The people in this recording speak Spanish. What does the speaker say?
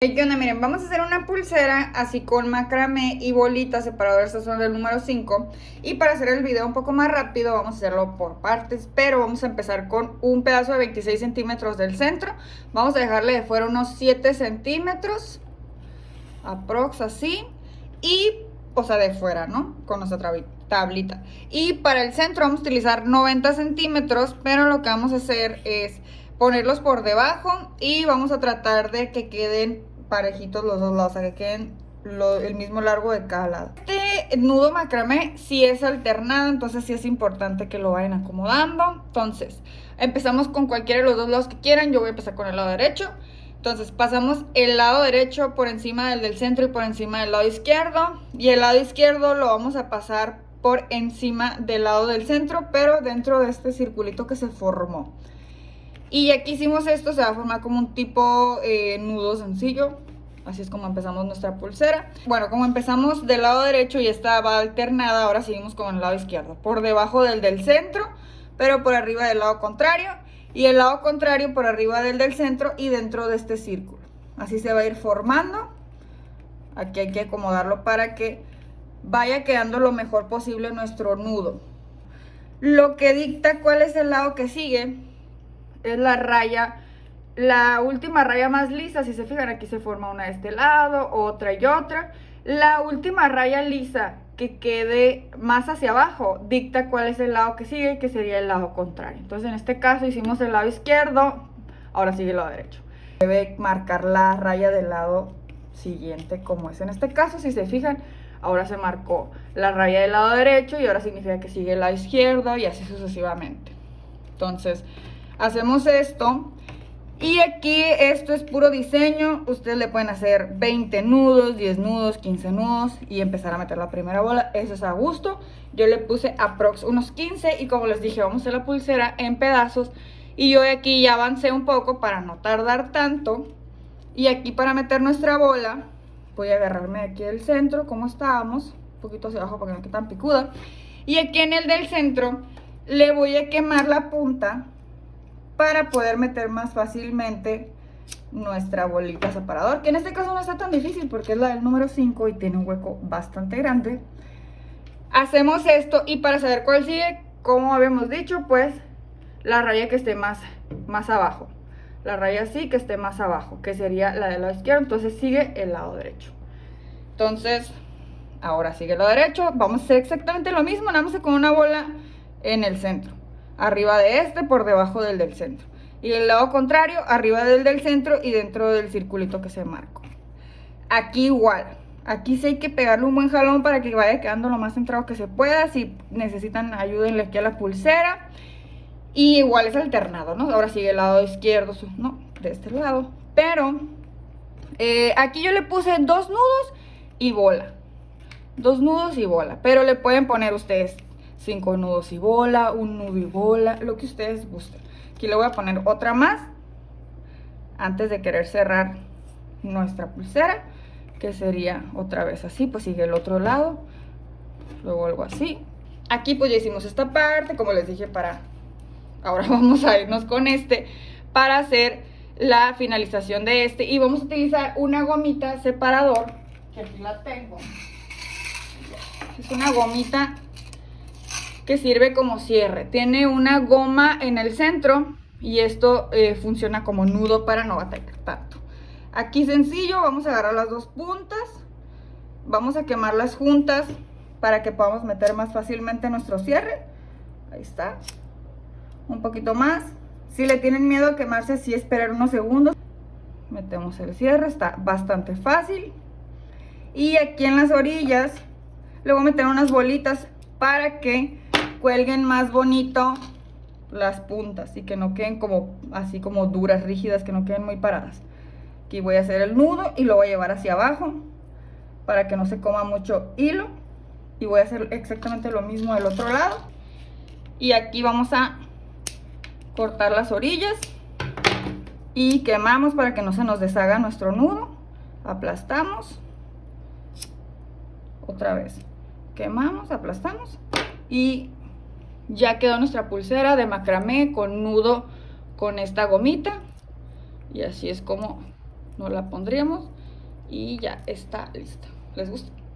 ¿Qué onda? Miren, vamos a hacer una pulsera así con macramé y bolitas separadoras. Estas son del número 5. Y para hacer el video un poco más rápido vamos a hacerlo por partes, pero vamos a empezar con un pedazo de 26 centímetros del centro. Vamos a dejarle de fuera unos 7 centímetros aprox, así. Y, o sea, de fuera, ¿no? Con nuestra tablita. Y para el centro vamos a utilizar 90 centímetros, pero lo que vamos a hacer es ponerlos por debajo y vamos a tratar de que queden parejitos los dos lados, o sea, que queden el mismo largo de cada lado. Este nudo macramé sí es alternado, entonces sí es importante que lo vayan acomodando. Entonces, empezamos con cualquiera de los dos lados que quieran. Yo voy a empezar con el lado derecho. Entonces, pasamos el lado derecho por encima del centro y por encima del lado izquierdo. Y el lado izquierdo lo vamos a pasar por encima del lado del centro, pero dentro de este circulito que se formó. Y aquí hicimos esto, se va a formar como un tipo nudo sencillo. Así es como empezamos nuestra pulsera. Bueno, como empezamos del lado derecho y esta va alternada, ahora seguimos con el lado izquierdo. Por debajo del centro, pero por arriba del lado contrario. Y el lado contrario por arriba del centro y dentro de este círculo. Así se va a ir formando. Aquí hay que acomodarlo para que vaya quedando lo mejor posible nuestro nudo. Lo que dicta cuál es el lado que sigue es la raya, la última raya más lisa. Si se fijan, aquí se forma una de este lado, otra y otra. La última raya lisa que quede más hacia abajo dicta cuál es el lado que sigue, que sería el lado contrario. Entonces en este caso hicimos el lado izquierdo, ahora sigue el lado derecho. Debe marcar la raya del lado siguiente como es en este caso. Si se fijan, ahora se marcó la raya del lado derecho y ahora significa que sigue el lado izquierdo y así sucesivamente. Entonces hacemos esto y aquí esto es puro diseño. Ustedes le pueden hacer 20 nudos, 10 nudos, 15 nudos y empezar a meter la primera bola. Eso es a gusto. Yo le puse aprox unos 15 y como les dije, vamos a hacer la pulsera en pedazos. Y yo aquí ya avancé un poco para no tardar tanto. Y aquí para meter nuestra bola, voy a agarrarme aquí del centro como estábamos, un poquito hacia abajo para que no quede tan picuda. Y aquí en el del centro le voy a quemar la punta para poder meter más fácilmente nuestra bolita separador, que en este caso no está tan difícil porque es la del número 5 y tiene un hueco bastante grande. Hacemos esto y para saber cuál sigue, como habíamos dicho, pues la raya que esté más abajo, la raya así que esté más abajo, que sería la del lado izquierdo. Entonces sigue el lado derecho. Entonces ahora sigue el lado derecho. Vamos a hacer exactamente lo mismo, nada más con una bola en el centro, arriba de este, por debajo del centro. Y el lado contrario, arriba del centro y dentro del circulito que se marcó. Aquí igual. Aquí sí hay que pegarle un buen jalón para que vaya quedando lo más centrado que se pueda. Si necesitan, ayúdenle aquí a la pulsera. Y igual es alternado, ¿no? Ahora sigue el lado izquierdo, no, de este lado. Pero aquí yo le puse 2 nudos y bola. 2 nudos y bola. Pero le pueden poner ustedes 5 nudos y bola, 1 nudo y bola, lo que ustedes gusten. Aquí le voy a poner otra más antes de querer cerrar nuestra pulsera, que sería otra vez así. Pues sigue el otro lado, luego algo así. Aquí pues ya hicimos esta parte, como les dije, ahora vamos a irnos con este para hacer la finalización de este. Y vamos a utilizar una gomita separador, que aquí la tengo. Es una gomita que sirve como cierre. Tiene una goma en el centro y esto funciona como nudo para no batallar tanto. Aquí sencillo, vamos a agarrar las dos puntas, vamos a quemarlas juntas para que podamos meter más fácilmente nuestro cierre. Ahí está. Un poquito más. Si le tienen miedo a quemarse, sí, esperar unos segundos. Metemos el cierre, está bastante fácil. Y aquí en las orillas le voy a meter unas bolitas para que cuelguen más bonito las puntas y que no queden como así como duras, rígidas, que no queden muy paradas. Aquí voy a hacer el nudo y lo voy a llevar hacia abajo para que no se coma mucho hilo. Y voy a hacer exactamente lo mismo del otro lado. Y aquí vamos a cortar las orillas y quemamos para que no se nos deshaga nuestro nudo. Aplastamos. Otra vez. Quemamos, aplastamos y ya quedó nuestra pulsera de macramé con nudo con esta gomita. Y así es como nos la pondríamos y ya está lista. ¿Les gusta?